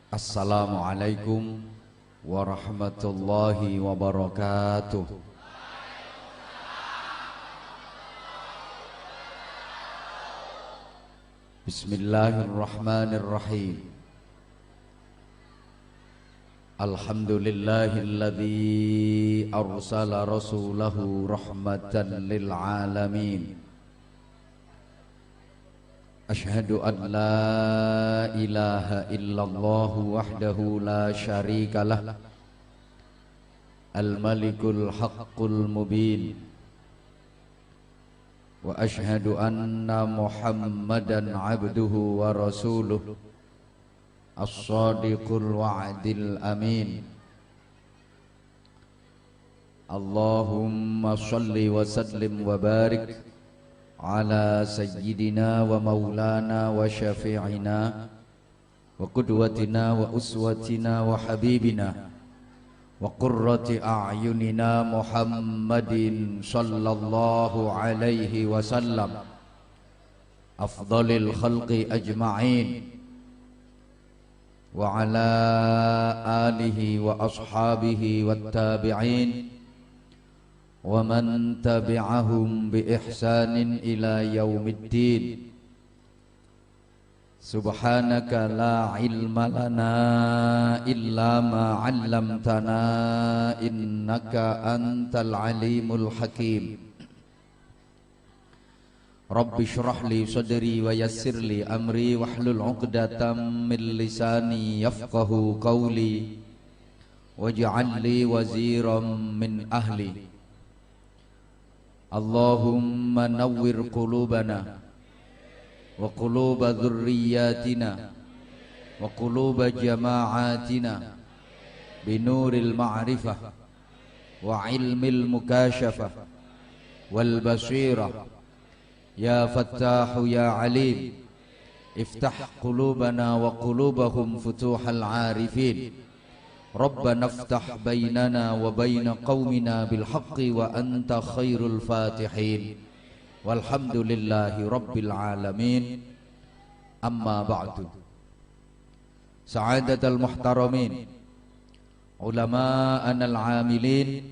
Assalamualaikum warahmatullahi wabarakatuh. Bismillahirrahmanirrahim. Alhamdulillahilladzi arsala rasulahu rahmatan lil alamin. Asyhadu an la ilaha illallah wahdahu la syarikalah al-malikul haqqul mubin. Wa asyhadu anna Muhammadan abduhu wa rasuluh as-sadiqul wa'dil amin. Allahumma salli wa sallim wa barik ala sayyidina wa maulana wa syafi'ina wa qudwatina wa uswatina wa habibina wa qurrati a'yunina Muhammadin sallallahu alaihi wasallam afdalil khalqi ajma'in wa ala alihi wa ashabihi wat tabi'in wa man tabi'ahum bi ihsanin ila yaumiddin. Subhanaka la ilma lana illa ma 'allamtana innaka antal alimul hakim. Rabbi shrah li sadri wa yassir li amri wahlul 'uqdatam min lisani yafqahu qawli waj'al li waziran min ahli. Allahumma nawwir qulubana wa quluba dhurriyyatina wa quluba jama'atina binuril ma'rifah wa ilmil mukashafah wal basirah ya fattahu ya alim. Iftah qulubana wa qulubahum futuhal arifin. Rabbana iftah bainana wa baina qaumina bil haqqi wa anta khairul fatihin. Walhamdulillahi rabbil alamin. Amma ba'du. Sa'adatul muhtaramin, ulama'an al-amilin,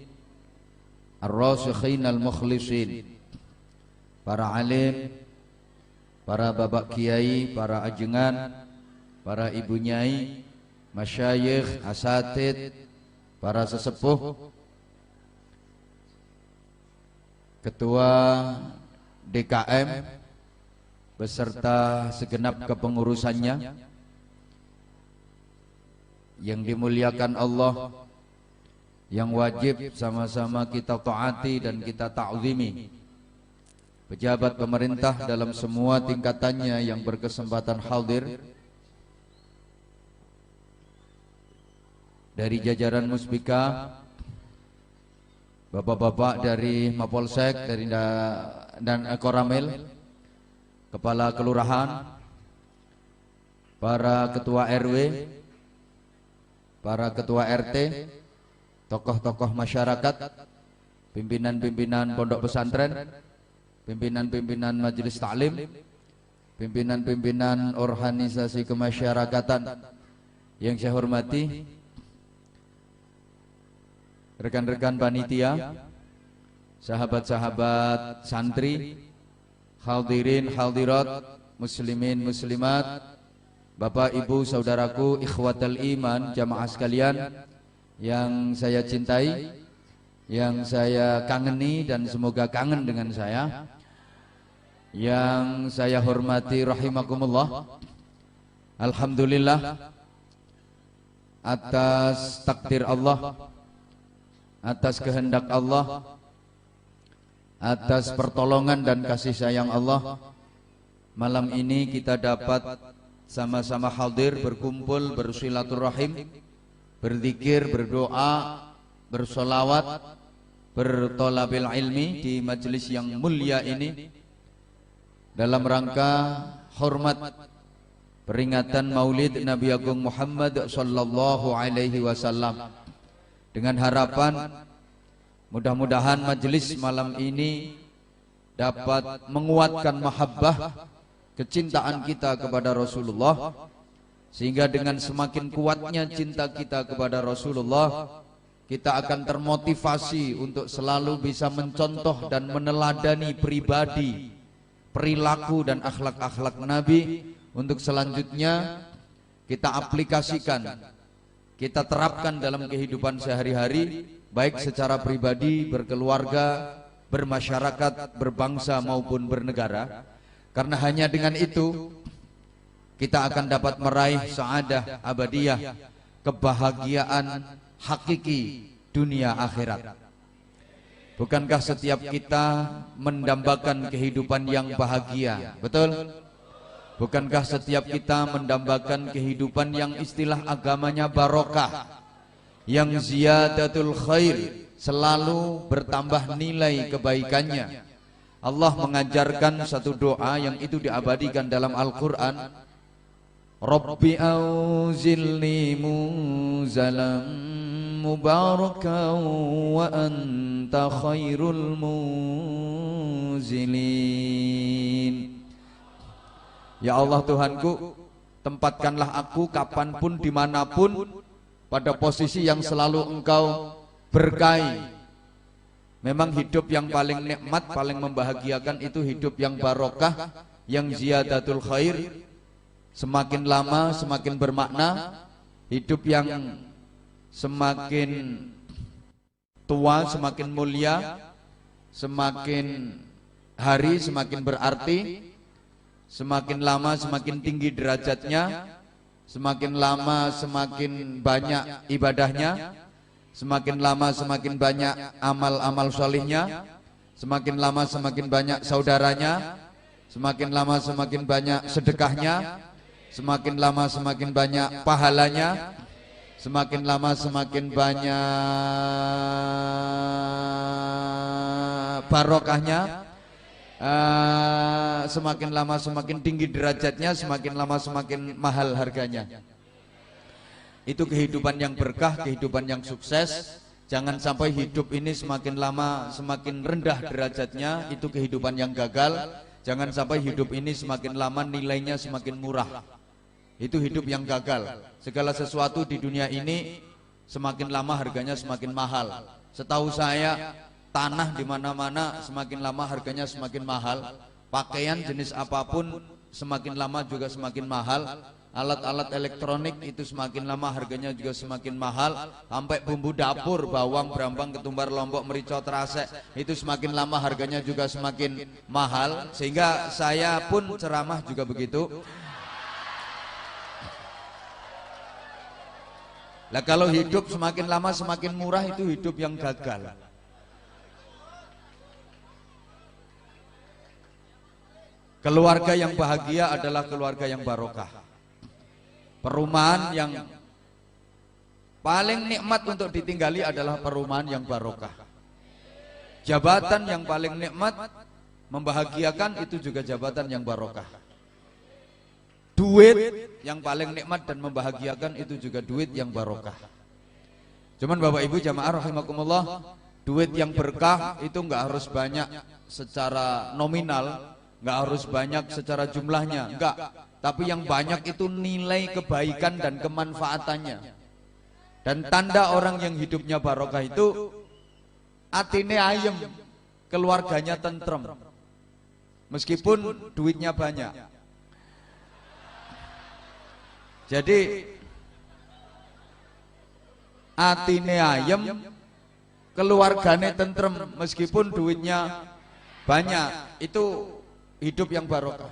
ar-rasikhin al-mukhlisin, para alim, para bapak kiai, para ajengan, para ibu nyai, masyayikh, asatid, para sesepuh, ketua DKM beserta segenap kepengurusannya yang dimuliakan Allah, yang wajib sama-sama kita taati dan kita ta'zimi. Pejabat pemerintah dalam semua tingkatannya yang berkesempatan hadir, dari jajaran Muspika, bapak-bapak dari Mapolsek dan Koramil, kepala kelurahan, para ketua RW, para ketua RT, tokoh-tokoh masyarakat, pimpinan-pimpinan pondok pesantren, pimpinan-pimpinan majelis taklim, pimpinan-pimpinan organisasi kemasyarakatan yang saya hormati, rekan-rekan panitia, sahabat-sahabat santri, hadirin hadirat, muslimin muslimat, bapak ibu saudaraku, ikhwatal iman, jamaah sekalian yang saya cintai, yang saya kangeni dan semoga kangen dengan saya, yang saya hormati rahimakumullah. Alhamdulillah atas takdir Allah, atas kehendak Allah, atas pertolongan dan kasih sayang Allah, malam ini kita dapat sama-sama hadir, berkumpul, bersilaturahim, berzikir, berdoa, bersolawat, bertolabil ilmi di majelis yang mulia ini dalam rangka hormat peringatan Maulid Nabi Agung Muhammad sallallahu alaihi wasallam. Dengan harapan mudah-mudahan majelis malam ini dapat menguatkan mahabbah, kecintaan kita kepada Rasulullah, Sehingga dengan semakin kuatnya cinta kita kepada Rasulullah, kita akan termotivasi untuk selalu bisa mencontoh dan meneladani pribadi, perilaku dan akhlak-akhlak Nabi. Untuk selanjutnya kita aplikasikan, kita terapkan dalam kehidupan sehari-hari, baik secara pribadi, berkeluarga, bermasyarakat, berbangsa maupun bernegara. Karena hanya dengan itu kita akan dapat meraih sa'adah abadiyah, kebahagiaan hakiki dunia akhirat. Bukankah setiap kita mendambakan kehidupan yang bahagia? Betul? Bukankah setiap kita mendambakan kehidupan yang istilah agamanya barokah, yang ziyadatul khair, selalu bertambah nilai kebaikannya? Allah mengajarkan satu doa yang itu diabadikan dalam Al-Quran. Rabbi auzilni muzalam mubarakan wa anta khairul muzilin. Ya Allah Tuhanku, tempatkanlah aku kapanpun dimanapun pada posisi yang selalu Engkau berkahi. Memang hidup yang paling nikmat, paling membahagiakan itu hidup yang barokah, yang ziyadatul khair. Semakin lama semakin bermakna. Hidup yang semakin tua semakin mulia, semakin hari semakin berarti, semakin lama semakin tinggi derajatnya, semakin lama semakin banyak ibadahnya, semakin lama semakin banyak amal-amal solihnya, semakin lama semakin banyak saudaranya, semakin lama semakin banyak sedekahnya, semakin lama semakin banyak pahalanya, semakin lama semakin banyak barokahnya, semakin lama semakin tinggi derajatnya, semakin lama semakin mahal harganya. Itu kehidupan yang berkah, kehidupan yang sukses. Jangan sampai hidup ini semakin lama semakin rendah derajatnya, itu kehidupan yang gagal. Jangan sampai hidup ini semakin lama nilainya semakin murah, itu hidup yang gagal. Segala sesuatu di dunia ini semakin lama harganya semakin mahal. Setahu saya tanah di mana-mana semakin lama harganya semakin mahal. Pakaian jenis apapun semakin lama juga semakin mahal. Alat-alat elektronik itu semakin lama harganya juga semakin mahal. Sampai bumbu dapur, bawang, brambang, ketumbar, lombok, merica, terase, itu semakin lama harganya juga semakin mahal. Sehingga saya pun ceramah juga begitu. Lah kalau hidup semakin lama semakin murah, itu hidup yang gagal. Keluarga yang bahagia adalah keluarga yang barokah. Perumahan yang paling nikmat untuk ditinggali adalah perumahan yang barokah. Jabatan yang paling nikmat membahagiakan itu juga jabatan yang barokah. Duit yang paling nikmat dan membahagiakan itu juga duit yang barokah. Cuman Bapak Ibu jamaah rahimakumullah, duit yang berkah itu enggak harus banyak secara nominal, enggak harus banyak secara jumlahnya, enggak. Tapi yang banyak itu nilai kebaikan dan kemanfaatannya. Dan tanda orang yang hidupnya barokah itu atine ayem, keluarganya tentrem. Meskipun duitnya banyak. Jadi atine ayem, keluargane tentrem, meskipun duitnya banyak. Itu hidup yang barokah.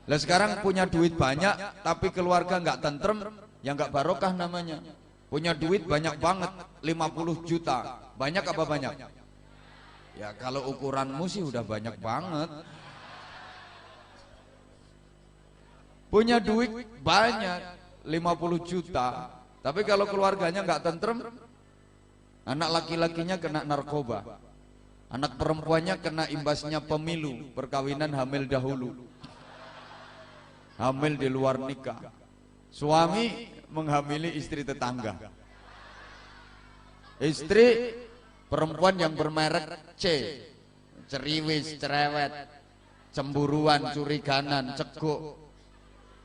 Lah sekarang punya duit banyak tapi keluarga nggak tentrem, ya nggak barokah namanya. Punya duit banyak banget, 50 juta. Banyak apa banyak? Ya kalau ukuranmu sih udah banyak banget. Punya duit banyak 50 juta, tapi kalau keluarganya nggak tentrem, anak laki-lakinya kena narkoba, anak perempuannya kena imbasnya pemilu, perkawinan hamil dahulu, hamil di luar nikah, suami menghamili istri tetangga, istri perempuan yang bermerek C, ceriwis, cerewet, cemburuan, curiganan, ceguk,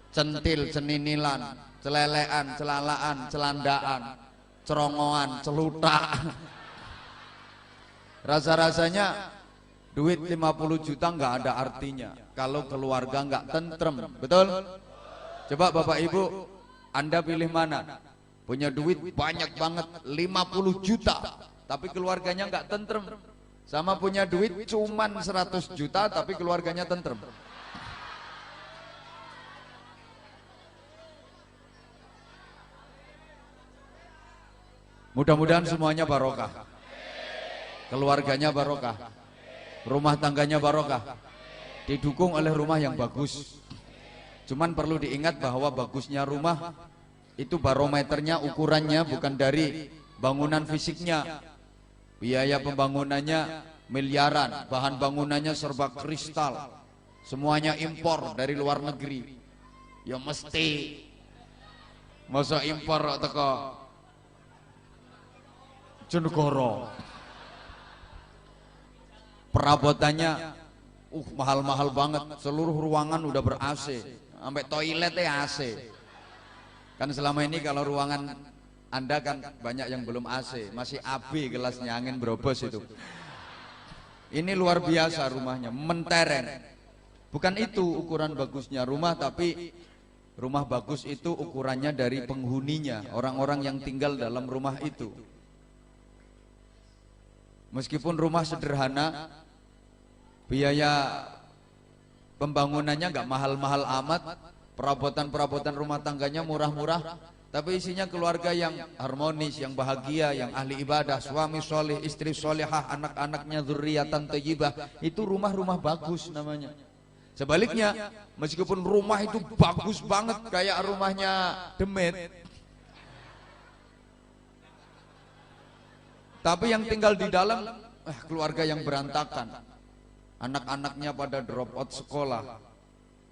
centil, ceninilan, celelean, celalaan, celandaan, cerongoan, celutak. Rasa-rasanya duit 50 juta nggak ada artinya kalau keluarga nggak tentrem, betul? Coba Bapak Ibu, Anda pilih mana? Punya duit banyak banget 50 juta tapi keluarganya nggak tentrem, sama punya duit cuman 100 juta tapi keluarganya tentrem. Mudah-mudahan semuanya barokah, keluarganya barokah, rumah tangganya barokah, didukung oleh rumah yang bagus. Cuman perlu diingat bahwa bagusnya rumah itu barometernya, ukurannya bukan dari bangunan fisiknya. Biaya pembangunannya miliaran, bahan bangunannya serba kristal, semuanya impor dari luar negeri. Ya mesti, masa impor teko Jonegoro. Perabotannya mahal-mahal banget, seluruh ruangan udah ber-AC, sampai toiletnya AC. Kan selama ini kalau ruangan Anda kan banyak yang belum AC, masih AB gelasnya, angin berobos itu. Ini luar biasa rumahnya, mentereng. Bukan itu ukuran bagusnya rumah, tapi rumah bagus itu ukurannya dari penghuninya, orang-orang yang tinggal dalam rumah itu. Meskipun rumah sederhana, biaya pembangunannya nggak mahal-mahal amat, perabotan-perabotan rumah tangganya murah-murah, tapi isinya keluarga yang harmonis, yang bahagia, yang ahli ibadah, suami soleh, istri solehah, anak-anaknya dzurriatan thayyibah. Itu rumah-rumah bagus namanya. Sebaliknya, meskipun rumah itu bagus banget kayak rumahnya Demet, tapi yang tinggal di dalam keluarga yang berantakan, anak-anaknya pada drop out sekolah,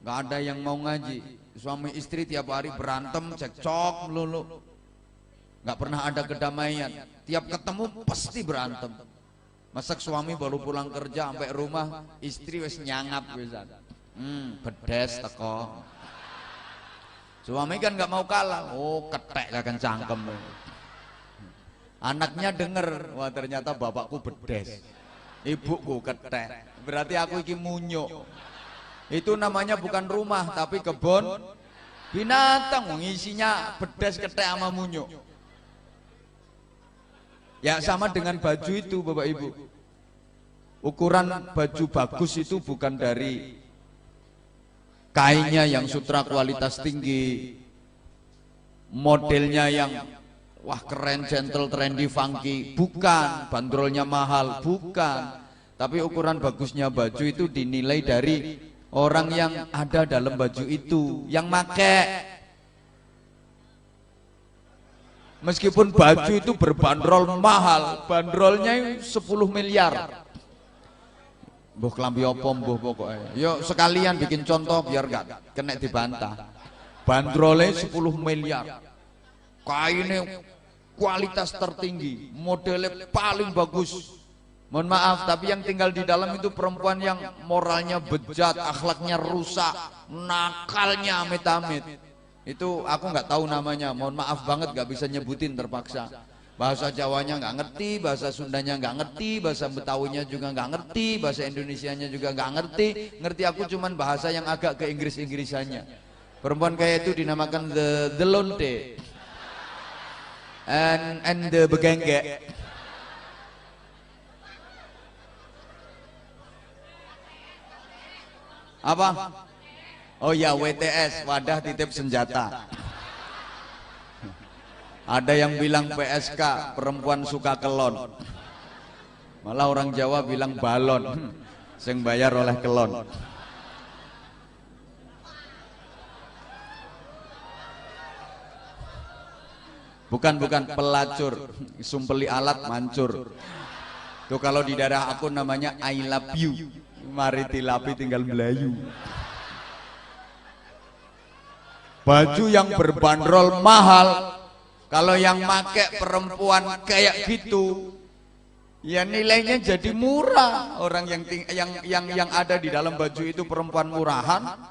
nggak ada yang mau ngaji, suami istri tiap hari berantem, cekcok melulu, nggak pernah ada kedamaian, tiap ketemu pasti berantem. Masak suami baru pulang kerja sampai rumah istri wes nyangap wisan, bedes teko. Suami kan nggak mau kalah, oh ketek akan cangkem. Anaknya denger, wah ternyata bapakku bedes, ibuku ketek, berarti aku iki munyuk. Itu namanya bukan rumah tapi kebun binatang, ngisinya bedes, ketek sama munyuk. Ya sama dengan baju itu Bapak Ibu. Ukuran baju bagus itu bukan dari kainnya yang sutra kualitas tinggi, modelnya yang wah keren, gentle, trendy, funky, bukan. Bandrolnya mahal, bukan. Tapi ukuran bagusnya baju itu dinilai dari orang yang ada dalam baju itu, yang make. Meskipun baju itu berbandrol mahal, bandrolnya 10 miliar. Mbuh klambi apa mbuh pokoknya. Yuk sekalian bikin contoh biar gak kena dibantah. Bandrolnya 10 miliar. Kainnya kualitas tertinggi, modelnya paling bagus. Mohon maaf, tapi yang tinggal di dalam itu perempuan yang moralnya bejat, akhlaknya rusak, nakalnya amit-amit. Itu aku nggak tahu namanya, mohon maaf banget nggak bisa nyebutin terpaksa. Bahasa Jawanya nggak ngerti, bahasa Sundanya nggak ngerti, bahasa Betawinya juga nggak ngerti, bahasa Indonesianya juga nggak ngerti. Ngerti aku cuman bahasa yang agak ke Inggris-Inggrisannya. Perempuan kayak itu dinamakan the lonte. And the begengge. Apa? Oh ya, WTS, wadah titip senjata. Ada yang bilang PSK, perempuan suka kelon. Malah orang Jawa bilang balon, sing bayar oleh kelon. Bukan pelacur, sumpeli alat mancur. Tuh kalau di daerah aku namanya I love you. Mari tilapi tinggal Melayu. Baju yang berbandrol mahal, kalau yang make perempuan kayak gitu, ya nilainya jadi murah. Orang yang ada di dalam baju itu perempuan murahan,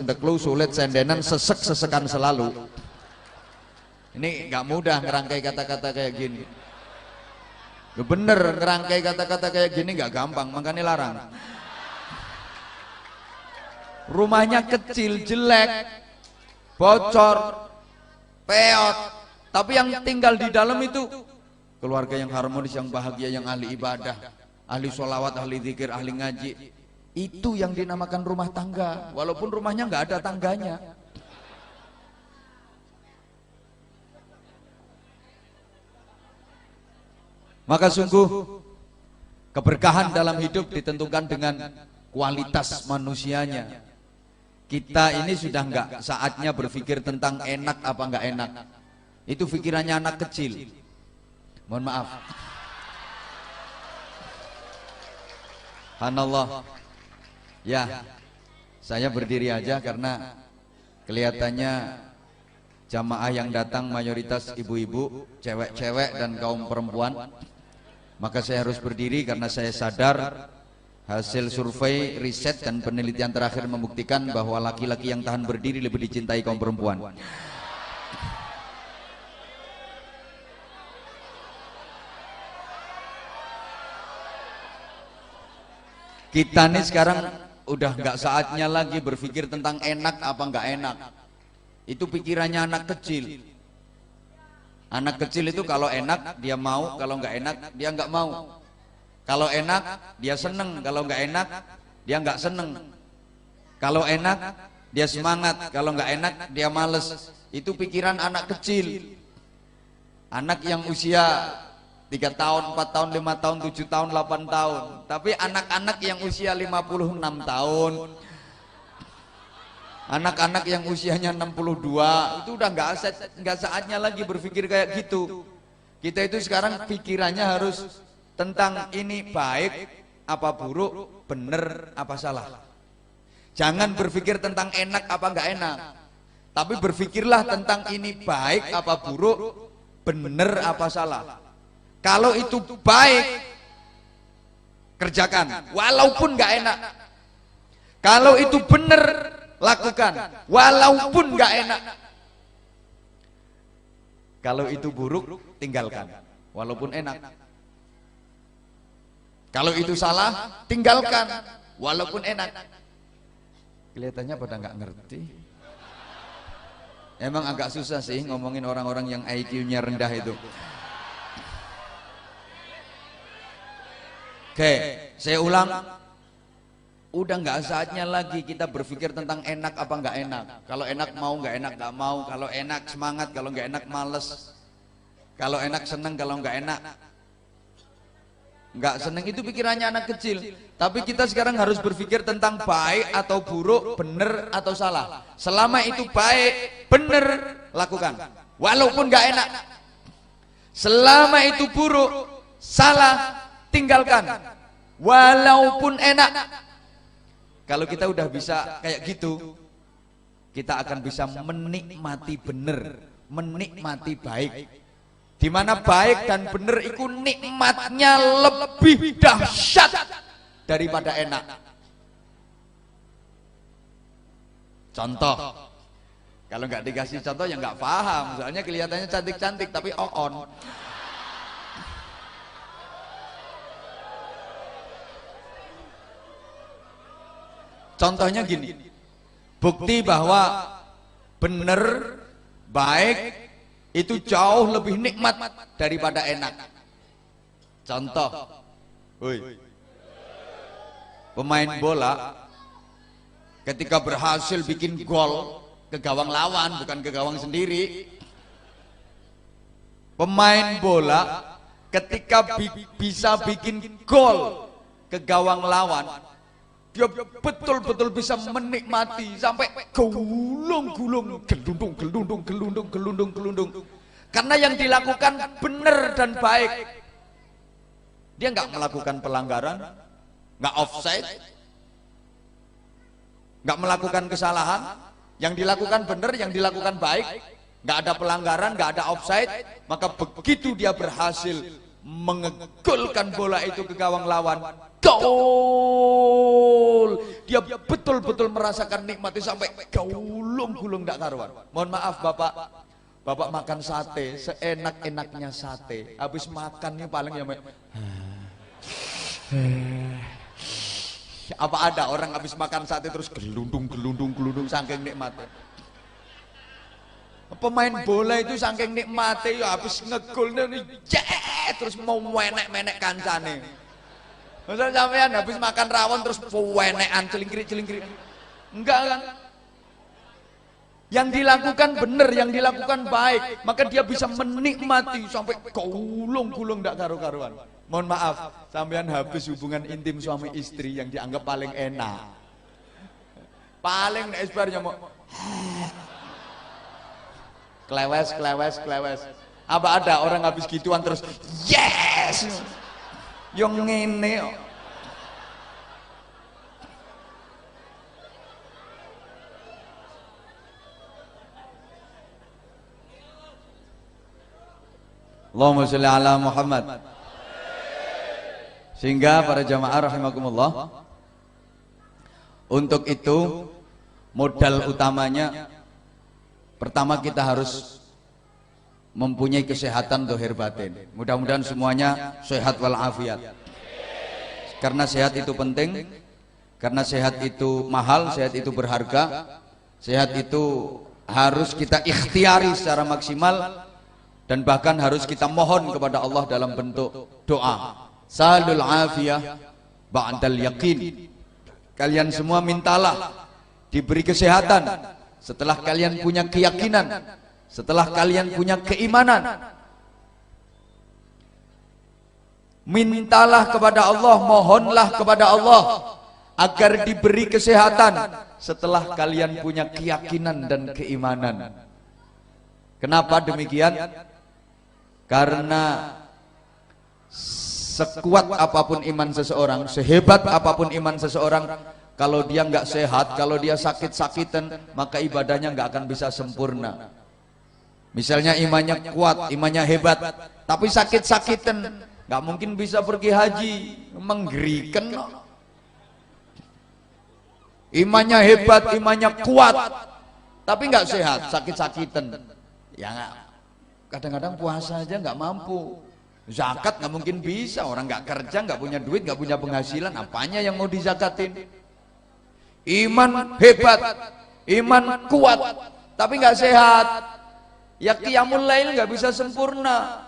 sendeklu, sulit sendenan, sesek-sesekan selalu. Ini nggak mudah ngerangkai kata-kata kayak gini. Bener, ngerangkai kata-kata kayak gini nggak gampang, makanya larang. Rumahnya kecil, jelek, bocor, peot, tapi yang tinggal di dalam itu keluarga yang harmonis, yang bahagia, yang ahli ibadah, ahli sholawat, ahli zikir, ahli ngaji. Itu yang dinamakan rumah tangga, walaupun rumahnya nggak ada tangganya. Maka sungguh keberkahan dalam hidup ditentukan dengan kualitas manusianya. Kita ini sudah nggak saatnya berpikir tentang enak apa nggak enak. Itu pikirannya anak kecil. Mohon maaf. Subhanallah. Ya, saya berdiri aja karena kelihatannya jamaah yang datang mayoritas ibu-ibu, cewek-cewek dan kaum perempuan. Maka saya harus berdiri karena saya sadar hasil survei, riset dan penelitian terakhir membuktikan bahwa laki-laki yang tahan berdiri lebih dicintai kaum perempuan. Kita nih sekarang udah nggak saatnya lagi berpikir tentang enak apa nggak enak. Itu pikirannya anak kecil. Anak kecil itu kalau enak dia mau, kalau nggak enak dia nggak mau. Kalau enak dia seneng, kalau nggak enak dia nggak seneng. Kalau enak dia semangat, kalau nggak enak dia males. Itu pikiran anak kecil. Anak yang usia 3 tahun, 4 tahun, 5 tahun, 7 tahun, 8 tahun. Tapi anak-anak yang usia 56 tahun, anak-anak yang usianya 62 itu udah nggak saatnya lagi berpikir kayak gitu. Kita itu sekarang pikirannya harus tentang ini baik apa buruk, bener apa salah. Jangan berpikir tentang enak apa nggak enak, tapi berpikirlah tentang ini baik apa buruk, bener apa salah. Kalau itu baik, kerjakan walaupun nggak enak. Kalau itu bener, lakukan walaupun nggak enak. Kalau itu buruk, tinggalkan walaupun enak. Kalau itu salah, tinggalkan walaupun enak. Kelihatannya pada nggak ngerti. Emang agak susah sih ngomongin orang-orang yang IQ-nya rendah itu. Oke, saya ulang. Udah nggak saatnya lagi kita berpikir tentang enak apa nggak enak. Kalau enak mau, nggak enak nggak mau. Kalau enak semangat, kalau nggak enak males. Kalau enak seneng, kalau nggak enak nggak seneng. Itu pikirannya anak kecil. Tapi kita sekarang harus berpikir tentang baik atau buruk, benar atau salah. Selama itu baik, benar, lakukan. Walaupun nggak enak. Selama itu buruk, salah, tinggalkan. Walaupun enak. Kalau kita udah bisa kayak gitu, kita akan bisa menikmati benar, menikmati baik. Di mana baik dan benar itu nikmatnya lebih dahsyat daripada enak. Contoh, kalau nggak dikasih contoh ya nggak paham. Soalnya kelihatannya cantik-cantik tapi on. Contohnya gini, bukti bahwa benar, baik itu jauh lebih nikmat daripada enak. Contoh, pemain bola ketika berhasil bikin gol ke gawang lawan, bukan ke gawang sendiri. Pemain bola ketika bisa bikin gol ke gawang lawan, dia betul-betul bisa menikmati sampai gulung-gulung, gelundung. Karena yang dilakukan benar dan baik. Dia nggak melakukan pelanggaran, nggak offside, nggak melakukan kesalahan. Yang dilakukan benar, yang dilakukan baik, nggak ada pelanggaran, nggak ada offside. Maka begitu dia berhasil mengegolkan bola itu ke gawang lawan, gol, dia betul-betul merasakan nikmati sampai gulung-gulung gak karuan. Mohon maaf bapak makan sate, seenak-enaknya sate, habis makannya paling ya apa ada orang habis makan sate terus gelundung saking nikmatnya. Pemain bola itu saking nikmati ya habis ngegol terus mau menek kancane. Masa sampean habis makan rawon terus wenekan celingkrik. Enggak kan? Yang dilakukan benar, yang dilakukan baik, maka dia bisa menikmati sampai gulung ndak karu-karuan. Mohon maaf, sampean habis hubungan intim suami istri yang dianggap paling enak. Paling esbarnya mau klewes. Apa ada orang habis gituan terus yes yang ngene. Allahumma sholli ala Muhammad. Sehingga para jamaah rahimakumullah, untuk itu modal utamanya pertama kita harus mempunyai kesehatan zahir batin. Mudah-mudahan semuanya sehat walafiat. Karena sehat itu penting, karena sehat itu mahal, sehat itu berharga, sehat itu harus kita ikhtiari secara maksimal dan bahkan harus kita mohon kepada Allah dalam bentuk doa. Salul afiyah ba'dal yaqin. Kalian semua mintalah diberi kesehatan setelah kalian punya keyakinan, setelah kalian punya keimanan. Mintalah kepada Allah, mohonlah kepada Allah agar diberi kesehatan setelah kalian punya keyakinan dan keimanan. Kenapa demikian? Karena sekuat apapun iman seseorang, sehebat apapun iman seseorang, kalau dia nggak sehat, kalau dia sakit-sakitan, maka ibadahnya nggak akan bisa sempurna. Misalnya imannya kuat, imannya hebat, tapi sakit-sakitan, nggak mungkin bisa pergi haji, menggerikan. Imannya hebat, imannya kuat, tapi nggak sehat, sakit-sakitan. Ya nggak. Kadang-kadang puasa aja nggak mampu. Zakat nggak mungkin bisa, orang nggak kerja, nggak punya duit, nggak punya penghasilan, apanya yang mau dizakatin? Iman hebat, iman kuat, tapi nggak sehat. Ya qiyamul lail nggak bisa sempurna.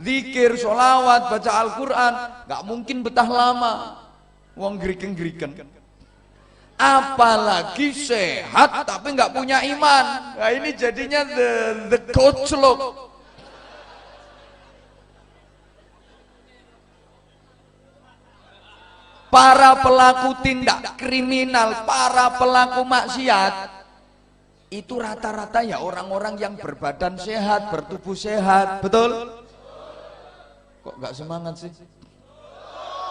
Zikir, sholawat, baca Al-Quran nggak mungkin betah lama. Wong geriken-geriken. Apalagi sehat tapi nggak punya iman. Nah ini jadinya the gojlok. Para pelaku tindak kriminal, para pelaku maksiat itu rata-rata ya orang-orang yang berbadan sehat, bertubuh sehat, betul? Kok nggak semangat sih?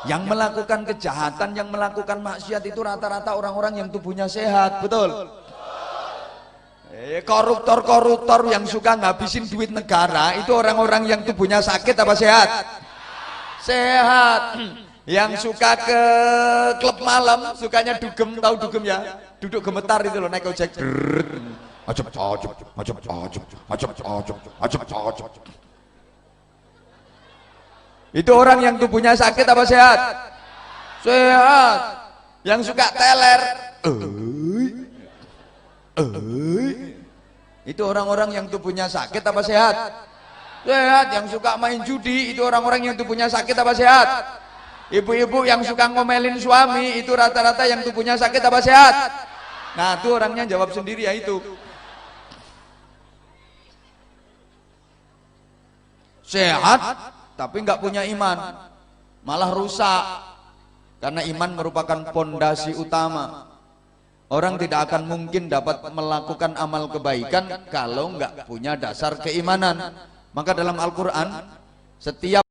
Yang melakukan kejahatan, yang melakukan maksiat itu rata-rata orang-orang yang tubuhnya sehat, betul? Koruptor-koruptor yang suka ngabisin duit negara itu orang-orang yang tubuhnya sakit apa sehat? Sehat. Yang suka ke klub malam, sukanya dugem, tahu dugem ya? Duduk gemetar itu loh, naik ojek. Itu orang yang tubuhnya sakit apa sehat? Sehat. Yang suka teler. Itu orang-orang yang tubuhnya sakit apa sehat? Sehat. Yang suka main judi itu orang-orang yang tubuhnya sakit apa sehat? Ibu-ibu yang suka ngomelin suami itu rata-rata yang tubuhnya sakit apa sehat? Nah itu orangnya jawab sendiri ya itu. Sehat tapi nggak punya iman, malah rusak. Karena iman merupakan pondasi utama. Orang tidak akan mungkin dapat melakukan amal kebaikan kalau nggak punya dasar keimanan. Maka dalam Al-Quran setiap